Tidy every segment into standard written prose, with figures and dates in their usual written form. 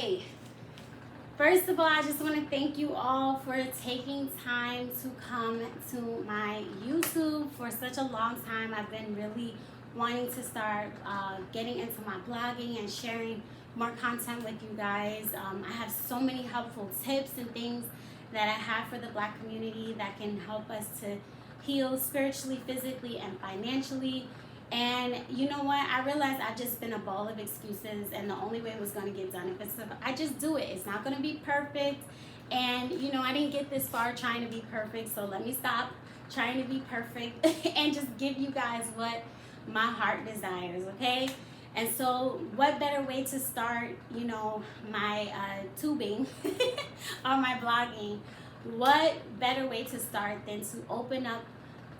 right. First of all, I just want to thank you all for taking time to come to my YouTube. For such a long time, I've been really wanting to start getting into my blogging and sharing more content with you guys. I have so many helpful tips and things that I have for the Black community that can help us to heal spiritually, physically, and financially. And you know what? I realized I've just been a ball of excuses, and the only way it was going to get done if I just do it. It's not going to be perfect, and you know I didn't get this far trying to be perfect. So let me stop trying to be perfect and just give you guys what my heart desires, okay? And so, what better way to start, you know, my tubing or my blogging? What better way to start than to open up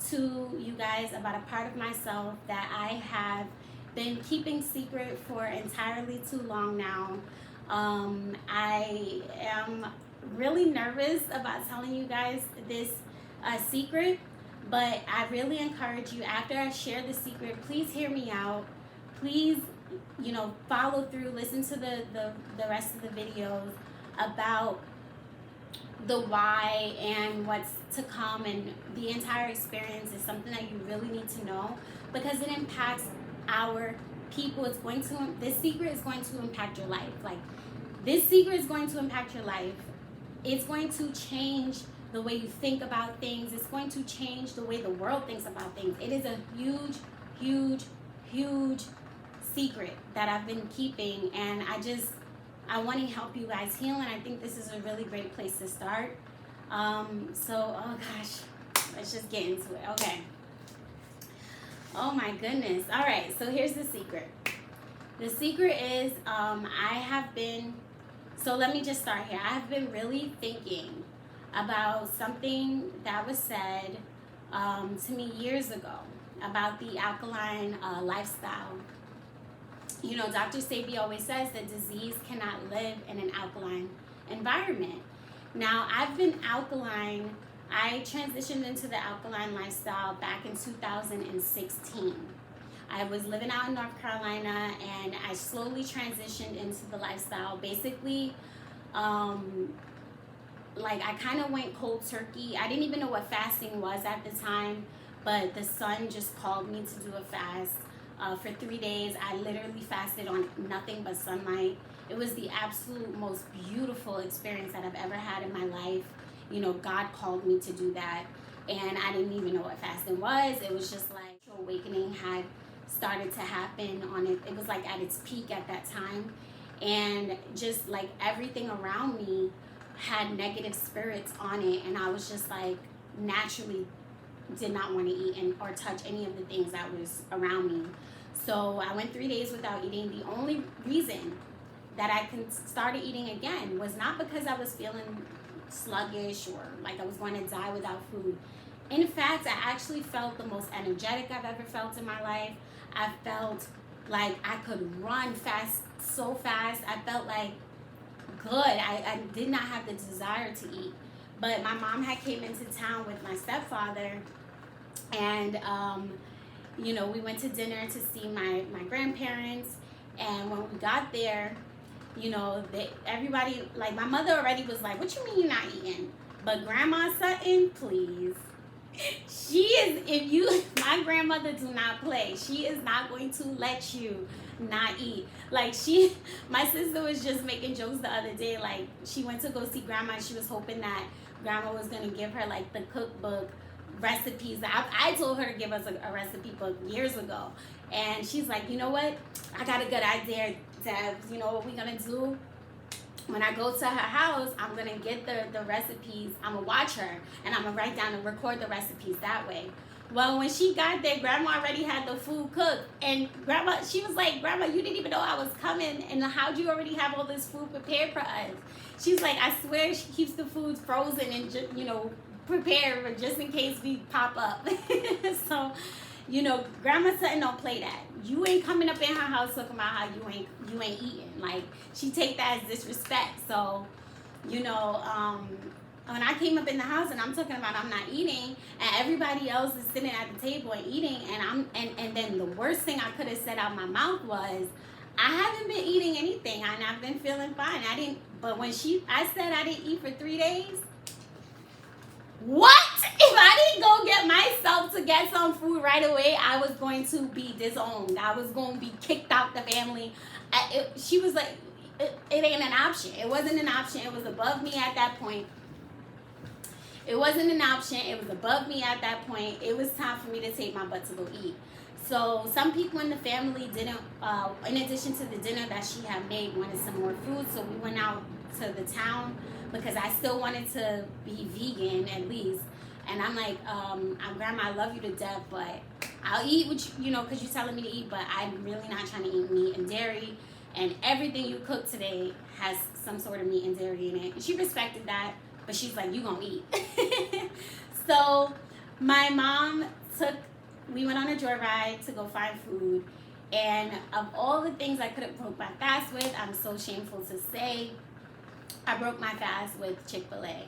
to you guys about a part of myself that I have been keeping secret for entirely too long now. I am really nervous about telling you guys this secret, but I really encourage you, after I share the secret, please hear me out. Please, you know, follow through, listen to the rest of the videos about the why and what's to come, and the entire experience is something that you really need to know because it impacts our people. This secret is going to impact your life. Like, this secret is going to impact your life. It's going to change the way you think about things. It's going to change the way the world thinks about things. It is a huge, huge, huge secret that I've been keeping, and I want to help you guys heal, and I think this is a really great place to start. Oh gosh, let's just get into it. Okay. Oh my goodness. All right, so here's the secret. The secret is so let me just start here. I have been really thinking about something that was said to me years ago about the alkaline lifestyle. You know, Dr. Sebi always says that disease cannot live in an alkaline environment. Now, I've been alkaline. I transitioned into the alkaline lifestyle back in 2016. I was living out in North Carolina, and I slowly transitioned into the lifestyle. Basically, like, I kind of went cold turkey. I didn't even know what fasting was at the time, but the sun just called me to do a fast. For 3 days, I literally fasted on nothing but sunlight. It was the absolute most beautiful experience that I've ever had in my life. You know, God called me to do that, and I didn't even know what fasting was. It was just like awakening had started to happen on it. It was like at its peak at that time, and just like everything around me had negative spirits on it, and I was just like naturally did not want to eat or touch any of the things that was around me. So I went 3 days without eating. The only reason that I started eating again was not because I was feeling sluggish or like I was going to die without food. In fact, I actually felt the most energetic I've ever felt in my life. I felt like I could run so fast. I felt like good. I did not have the desire to eat. But my mom had came into town with my stepfather, and you know, we went to dinner to see my grandparents. And when we got there, you know, everybody, like, my mother already was like, what you mean you're not eating? But Grandma Sutton, please. My grandmother do not play. She is not going to let you not eat. Like, my sister was just making jokes the other day. Like, she went to go see Grandma, and she was hoping that Grandma was going to give her, like, the cookbook recipes. I told her to give us a recipe book years ago. And she's like, you know what? I got a good idea, Debs. You know what we're going to do? When I go to her house, I'm going to get the recipes. I'm going to watch her, and I'm going to write down and record the recipes that way. Well, when she got there, Grandma already had the food cooked. And she was like, Grandma, you didn't even know I was coming, and how'd you already have all this food prepared for us? She's like, I swear she keeps the food frozen and, you know, prepared just in case we pop up. So, you know, Grandma Sutton don't play that. You ain't coming up in her house talking about how you ain't eating. Like, she take that as disrespect. So, you know, when I came up in the house and I'm talking about I'm not eating, and everybody else is sitting at the table and eating, and then the worst thing I could have said out my mouth was, I haven't been eating anything, and I've been feeling fine. But when I said I didn't eat for 3 days, what? If I didn't go get myself to get some food right away, I was going to be disowned. I was going to be kicked out the family. She was like, it ain't an option. It wasn't an option. It was above me at that point. It wasn't an option. It was above me at that point. It was time for me to take my butt to go eat. So some people in the family didn't, in addition to the dinner that she had made, wanted some more food. So we went out to the town because I still wanted to be vegan at least. And I'm like, Grandma, I love you to death, but I'll eat what you know, because you're telling me to eat, but I'm really not trying to eat meat and dairy. And everything you cook today has some sort of meat and dairy in it. And she respected that, but she's like, you gonna eat. So my mom we went on a joyride to go find food. And of all the things I could have broke my fast with, I'm so shameful to say, I broke my fast with Chick-fil-A.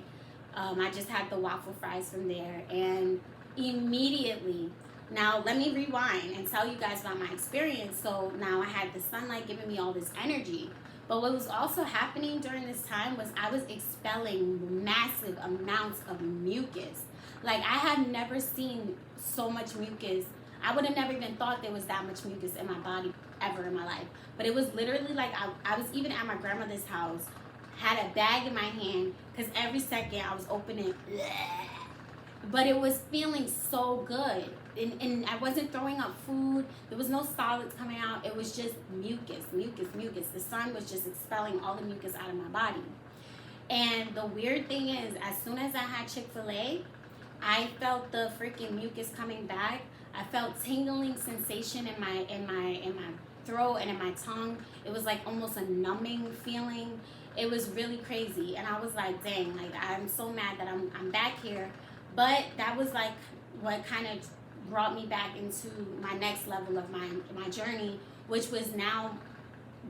I just had the waffle fries from there, and immediately, now let me rewind and tell you guys about my experience. So now I had the sunlight giving me all this energy, but what was also happening during this time was I was expelling massive amounts of mucus. Like, I had never seen so much mucus. I would have never even thought there was that much mucus in my body ever in my life. But it was literally like I was even at my grandmother's house, had a bag in my hand, because every second I was opening, but it was feeling so good. And I wasn't throwing up food. There was no solids coming out. It was just mucus. The sun was just expelling all the mucus out of my body. And the weird thing is, as soon as I had Chick-fil-A, I felt the freaking mucus coming back. I felt tingling sensation in my throat and in my tongue. It was like almost a numbing feeling. It was really crazy, and I was like, dang, like, I'm so mad that I'm back here. But that was like what kind of brought me back into my next level of my journey, which was now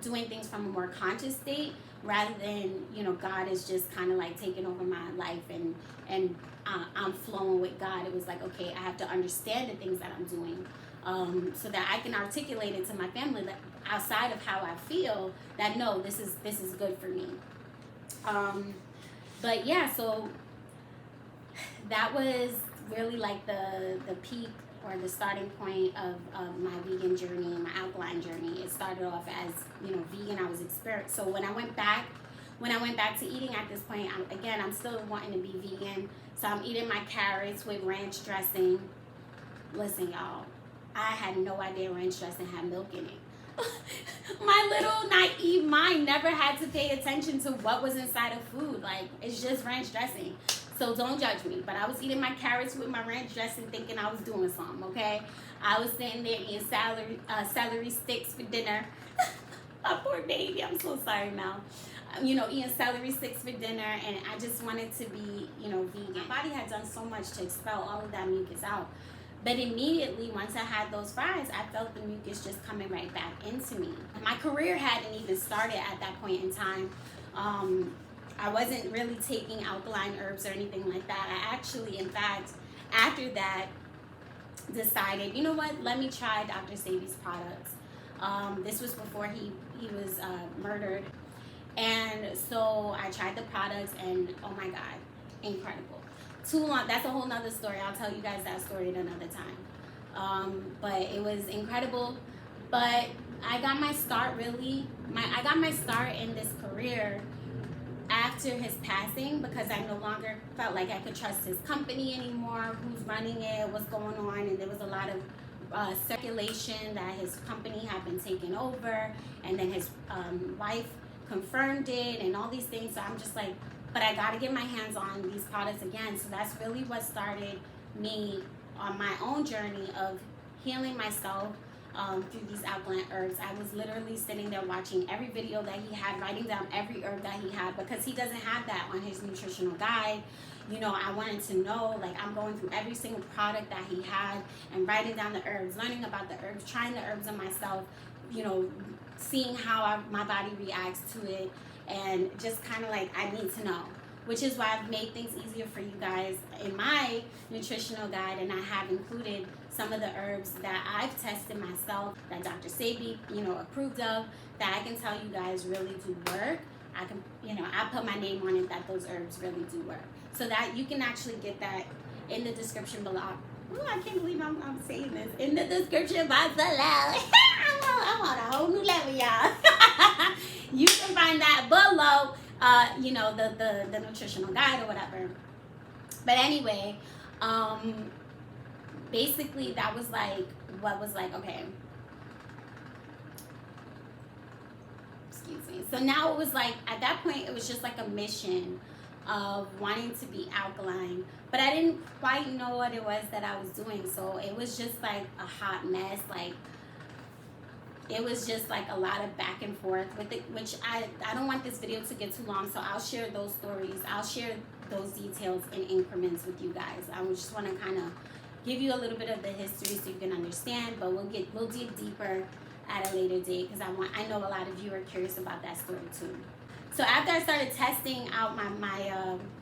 doing things from a more conscious state, rather than, you know, God is just kind of like taking over my life and I'm flowing with God. It was like, okay, I have to understand the things that I'm doing, so that I can articulate it to my family, that outside of how I feel, that no, this is good for me. But yeah, so that was really like the peak or the starting point of my vegan journey, my alkaline journey. It started off as, you know, vegan. I was so when I went back to eating at this point, I'm still wanting to be vegan. So I'm eating my carrots with ranch dressing. Listen, y'all, I had no idea ranch dressing had milk in it. My little naive mind never had to pay attention to what was inside of food. Like, it's just ranch dressing. So don't judge me. But I was eating my carrots with my ranch dressing, thinking I was doing something, okay? I was sitting there eating celery sticks for dinner. My poor baby, I'm so sorry, Mel. You know, eating celery sticks for dinner, and I just wanted to be, you know, vegan. My body had done so much to expel all of that mucus out. But immediately, once I had those fries, I felt the mucus just coming right back into me. My career hadn't even started at that point in time. I wasn't really taking alkaline herbs or anything like that. I actually, in fact, after that, decided, you know what, let me try Dr. Sebi's products. This was before he was murdered. And so I tried the products, and oh my God, incredible. Too long, that's a whole nother story. I'll tell you guys that story at another time. But it was incredible. But I got my start I got my start in this career after his passing, because I no longer felt like I could trust his company anymore, who's running it, what's going on, and there was a lot of circulation that his company had been taken over, and then his wife confirmed it and all these things. So I'm just like, but I got to get my hands on these products again. So that's really what started me on my own journey of healing myself through these alkaline herbs. I was literally sitting there watching every video that he had, writing down every herb that he had, because he doesn't have that on his nutritional guide. You know, I wanted to know, like, I'm going through every single product that he had and writing down the herbs, learning about the herbs, trying the herbs on myself, you know, seeing how my body reacts to it, and just kind of like, I need to know. which is why I've made things easier for you guys in my nutritional guide, and I have included some of the herbs that I've tested myself, that Dr. Sebi, approved of, that I can tell you guys really do work. I can, I put my name on it that those herbs really do work. So that you can actually get that in the description below. Ooh, I can't believe I'm saying this. In the description box below. I'm on a whole new level, y'all. You can find that below, the nutritional guide or whatever. But anyway, basically that was like, okay. Excuse me. So now it was like, at that point, it was just like a mission of wanting to be alkaline, but I didn't quite know what it was that I was doing. So it was just like a hot mess. Like, it was just like a lot of back and forth with it, which I don't want this video to get too long, so I'll share those stories. I'll share those details in increments with you guys. I just want to kind of give you a little bit of the history so you can understand, but we'll dig deeper at a later date, because I know a lot of you are curious about that story too. So after I started testing out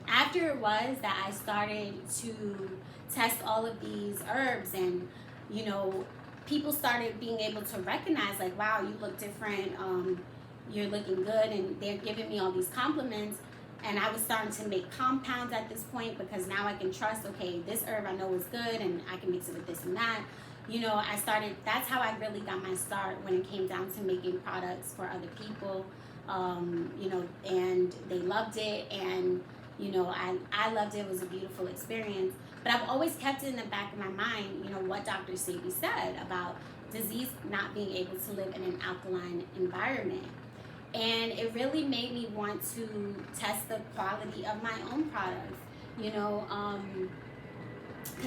after it was that I started to test all of these herbs, and people started being able to recognize, like, wow, you look different, you're looking good, and they're giving me all these compliments. And I was starting to make compounds at this point, because now I can trust, okay, this herb I know is good, and I can mix it with this and that. That's how I really got my start when it came down to making products for other people. And they loved it, and I loved it. It was a beautiful experience. But I've always kept it in the back of my mind, what Dr. Sebi said about disease not being able to live in an alkaline environment. And it really made me want to test the quality of my own products, because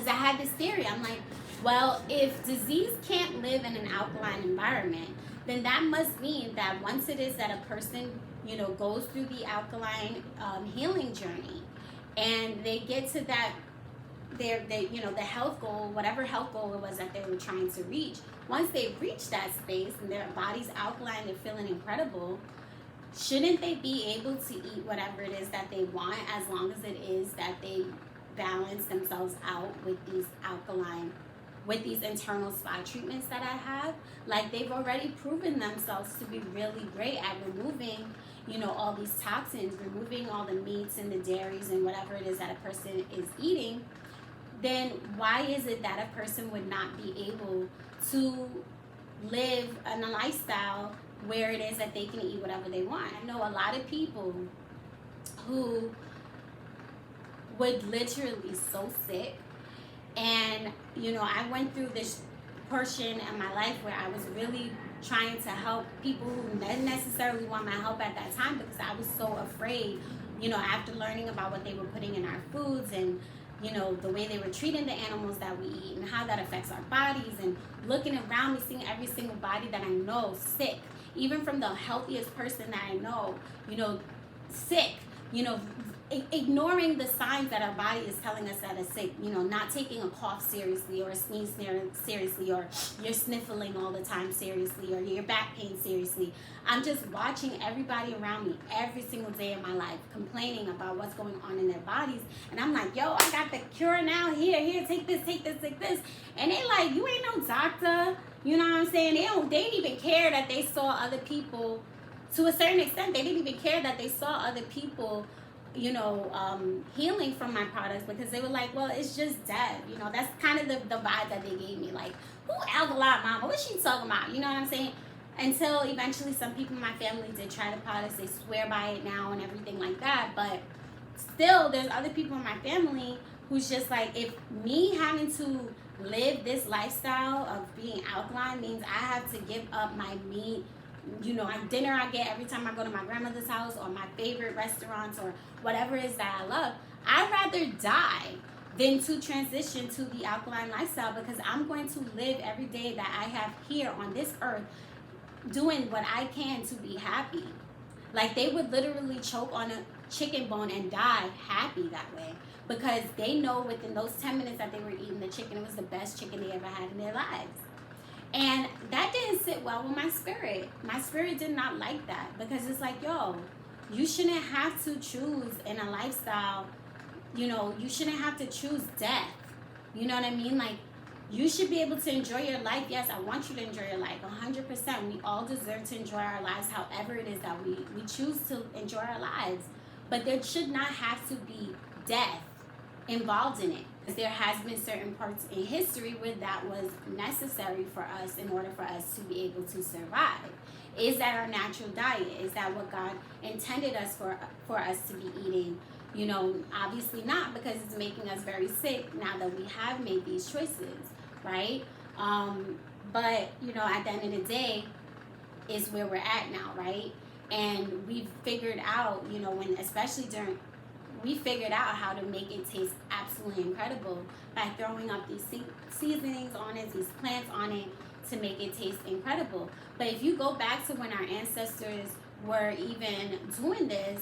I had this theory. I'm like, well, if disease can't live in an alkaline environment, then that must mean that once it is that a person, goes through the alkaline healing journey, and they get to that, the health goal, whatever health goal it was that they were trying to reach, once they've reached that space and their body's alkaline, they're feeling incredible, shouldn't they be able to eat whatever it is that they want, as long as it is that they balance themselves out with these internal spa treatments that I have? Like, they've already proven themselves to be really great at removing, all these toxins, removing all the meats and the dairies and whatever it is that a person is eating. Then why is it that a person would not be able to live in a lifestyle where it is that they can eat whatever they want? I know a lot of people who would literally be so sick, and I went through this portion in my life where I was really trying to help people who didn't necessarily want my help at that time, because I was so afraid, after learning about what they were putting in our foods, and the way they were treating the animals that we eat, and how that affects our bodies, and looking around me, seeing every single body that I know sick, even from the healthiest person that I know, sick, ignoring the signs that our body is telling us that is sick, not taking a cough seriously, or a sneeze seriously, or you're sniffling all the time seriously, or your back pain seriously. I'm just watching everybody around me every single day of my life complaining about what's going on in their bodies, and I'm like, yo, I got the cure now, here, take this. And they like, you ain't no doctor, you know what I'm saying? They didn't even care that they saw other people, to a certain extent, they didn't even care that they saw other people healing from my products, because they were like, well, it's just Deb. That's kind of the vibe that they gave me. Like, who alkaline mama? What's she talking about? You know what I'm saying? Until eventually some people in my family did try the products. They swear by it now and everything like that. But still, there's other people in my family who's just like, if me having to live this lifestyle of being alkaline means I have to give up my meat, dinner I get every time I go to my grandmother's house, or my favorite restaurants, or whatever it is that I love, I'd rather die than to transition to the alkaline lifestyle, because I'm going to live every day that I have here on this earth doing what I can to be happy. Like, they would literally choke on a chicken bone and die happy that way, because they know within those 10 minutes that they were eating the chicken, it was the best chicken they ever had in their lives. And that didn't sit well with my spirit. My spirit did not like that, because it's like, yo, You shouldn't have to choose in a lifestyle, you shouldn't have to choose death. You know what I mean? Like, you should be able to enjoy your life. Yes, I want you to enjoy your life 100%. We all deserve to enjoy our lives however it is that we choose to enjoy our lives. But there should not have to be death involved in it. There has been certain parts in history where that was necessary for us in order for us to be able to survive. Is that our natural diet? Is that what God intended us for us to be eating? Obviously not, because it's making us very sick now that we have made these choices, right? But at the end of the day, is where we're at now, right? And we've figured out, we figured out how to make it taste absolutely incredible by throwing up these seasonings on it, these plants on it, to make it taste incredible. But if you go back to when our ancestors were even doing this,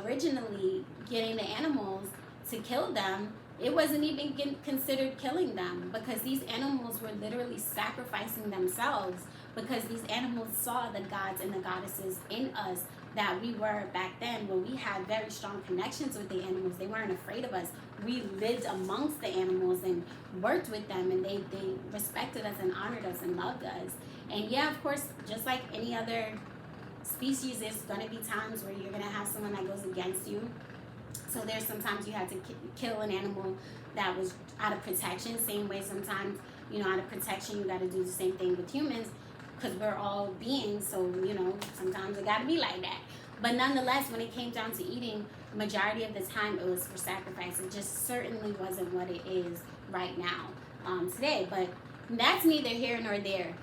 originally getting the animals to kill them, it wasn't even considered killing them, because these animals were literally sacrificing themselves, because these animals saw the gods and the goddesses in us that we were back then, when we had very strong connections with the animals. They weren't afraid of us. We lived amongst the animals and worked with them, and they respected us and honored us and loved us. And yeah, of course, just like any other species, there's going to be times where you're going to have someone that goes against you. So there's sometimes you have to kill an animal that was out of protection. Same way sometimes, out of protection, you got to do the same thing with humans, because we're all beings. So, sometimes it got to be like that. But nonetheless, when it came down to eating, majority of the time it was for sacrifice. It just certainly wasn't what it is right now, today. But that's neither here nor there.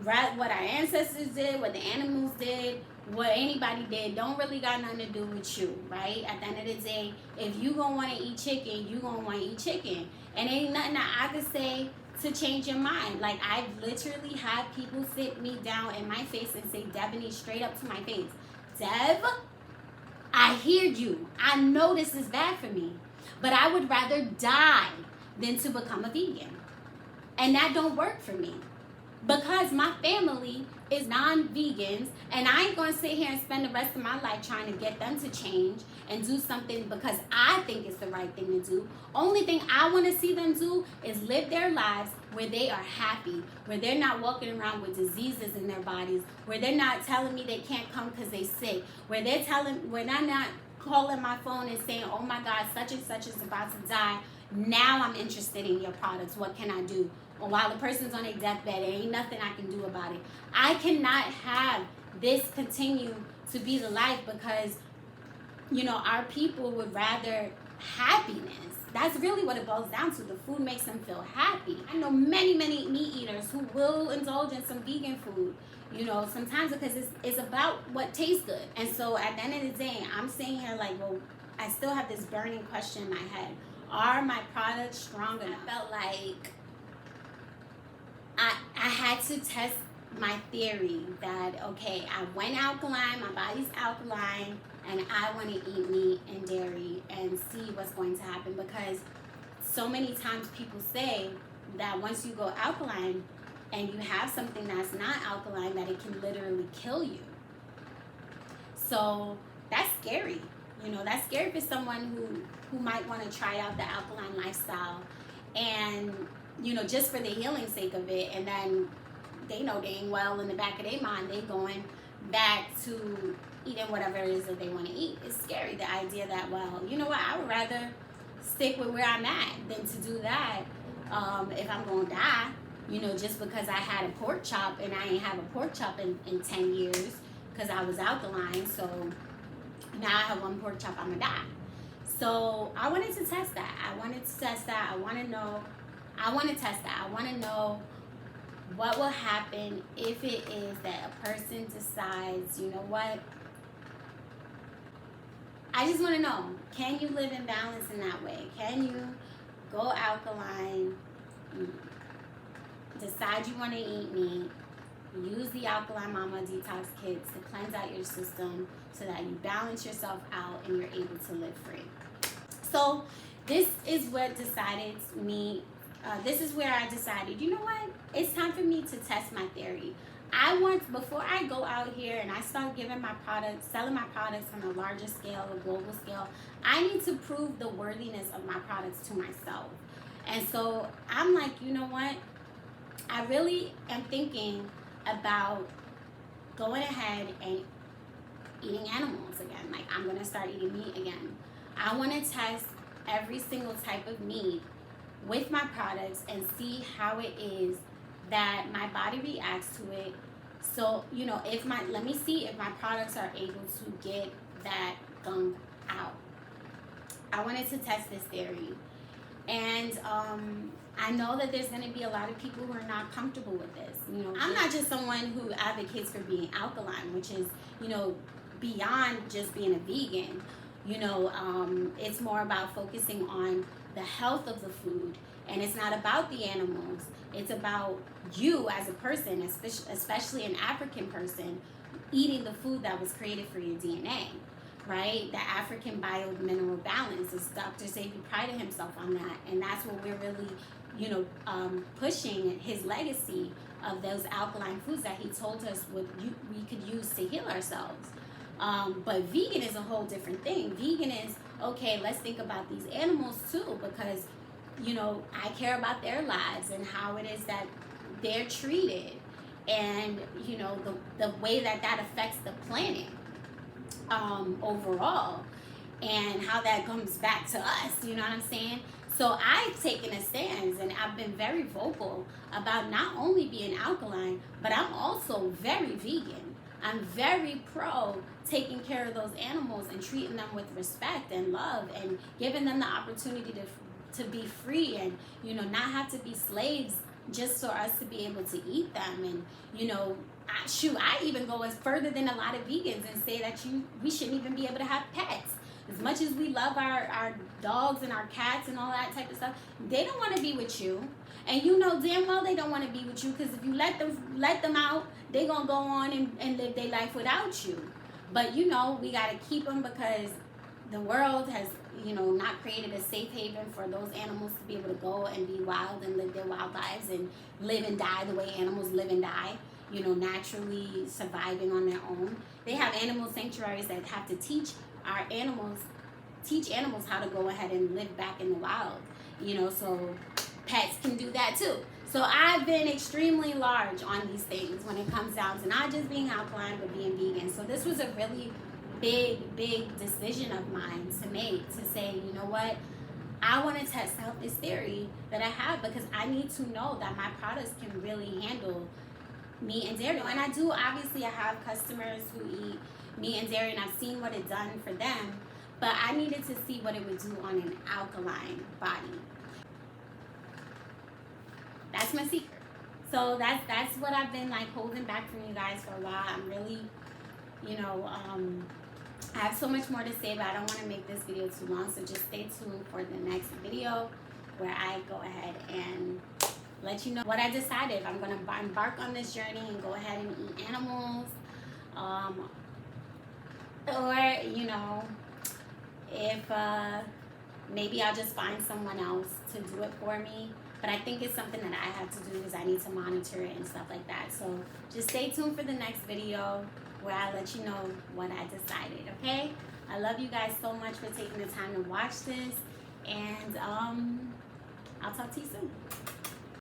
Right, what our ancestors did, what the animals did, what anybody did, don't really got nothing to do with you, right? At the end of the day, if you gonna want to eat chicken, you gonna want to eat chicken, and ain't nothing that I could say to change your mind. Like, I've literally had people sit me down in my face and say, Debony, straight up to my face, Dev, I hear you. I know this is bad for me, but I would rather die than to become a vegan, and that don't work for me. Because my family is non-vegans, and I ain't going to sit here and spend the rest of my life trying to get them to change and do something because I think it's the right thing to do. Only thing I want to see them do is live their lives where they are happy, where they're not walking around with diseases in their bodies, where they're not telling me they can't come because they're sick, where they're not calling my phone and saying, oh my God, such and such is about to die. Now I'm interested in your products. What can I do? Or while the person's on a deathbed, there ain't nothing I can do about it. I cannot have this continue to be the life, because, our people would rather happiness. That's really what it boils down to. The food makes them feel happy. I know many, many meat eaters who will indulge in some vegan food, sometimes because it's about what tastes good. And so at the end of the day, I'm sitting here like, well, I still have this burning question in my head. Are my products strong enough? I felt like I had to test my theory that, okay, I went alkaline, my body's alkaline, and I want to eat meat and dairy and see what's going to happen, because so many times people say that once you go alkaline and you have something that's not alkaline, that it can literally kill you. So that's scary. That's scary for someone who might want to try out the alkaline lifestyle, and just for the healing sake of it, and then they know dang well in the back of their mind they going back to eating whatever it is that they want to eat. It's scary, the idea that, well, you know what, I would rather stick with where I'm at than to do that if I'm going to die, just because I had a pork chop and I ain't have a pork chop in 10 years because I was alkaline. So now I have one pork chop, I'm going to die. So I wanted to test that. I want to test that. I want to know what will happen if it is that a person decides, you know what, I just want to know, can you live in balance in that way? Can you go alkaline, decide you want to eat meat, use the Alkaline Mama Detox Kits to cleanse out your system so that you balance yourself out and you're able to live free. So this is what decided me, this is where I decided, you know what, it's time for me to test my theory. before I go out here and I start giving my products, selling my products on a larger scale, a global scale, I need to prove the worthiness of my products to myself. And so I'm like, you know what? I really am thinking about going ahead and eating animals again. Like, I'm going to start eating meat again. I want to test every single type of meat with my products and see how it is that my body reacts to it. So, you know, let me see if my products are able to get that gunk out. I wanted to test this theory. And I know that there's going to be a lot of people who are not comfortable with this. You know, I'm not just someone who advocates for being alkaline, which is, you know, beyond just being a vegan. You know, it's more about focusing on the health of the food, and it's not about the animals. It's about you as a person, especially an African person, eating the food that was created for your DNA, right? The African bio-mineral balance. Is Dr. Xavier prided himself on that, and that's what we're really, you know, pushing his legacy of those alkaline foods that he told us we could use to heal ourselves. But vegan is a whole different thing. Vegan is, okay, let's think about these animals too, because, you know, I care about their lives and how it is that they're treated, and, you know, the way that affects the planet overall, and how that comes back to us, you know what I'm saying? So I've taken a stance, and I've been very vocal about not only being alkaline, but I'm also very vegan. I'm very pro taking care of those animals and treating them with respect and love, and giving them the opportunity to be free, and, you know, not have to be slaves just for us to be able to eat them. And, you know, I even go as further than a lot of vegans and say that we shouldn't even be able to have pets. As much as we love our dogs and our cats and all that type of stuff, they don't want to be with you. And you know damn well they don't want to be with you, because if you let them out, they're going to go on and live their life without you. But, you know, we got to keep them, because the world has, you know, not created a safe haven for those animals to be able to go and be wild and live their wild lives and live and die the way animals live and die, you know, naturally surviving on their own. They have animal sanctuaries that have to teach animals how to go ahead and live back in the wild, you know, so pets can do that too. So I've been extremely large on these things when it comes down to not just being alkaline, but being vegan. So this was a really big decision of mine to make, to say, you know what, I want to test out this theory that I have, because I need to know that my products can really handle meat and dairy. And I do, obviously, I have customers who eat meat and dairy, and I've seen what it's done for them, but I needed to see what it would do on an alkaline body. That's my secret. So that's what I've been like holding back from you guys for a while. I'm really, you know, I have so much more to say, but I don't want to make this video too long, so just stay tuned for the next video where I go ahead and let you know what I decided. If I'm going to embark on this journey and go ahead and eat animals, or, you know, if maybe I'll just find someone else to do it for me. But I think it's something that I have to do, because I need to monitor it and stuff like that. So just stay tuned for the next video where I let you know what I decided, okay? I love you guys so much for taking the time to watch this, and I'll talk to you soon.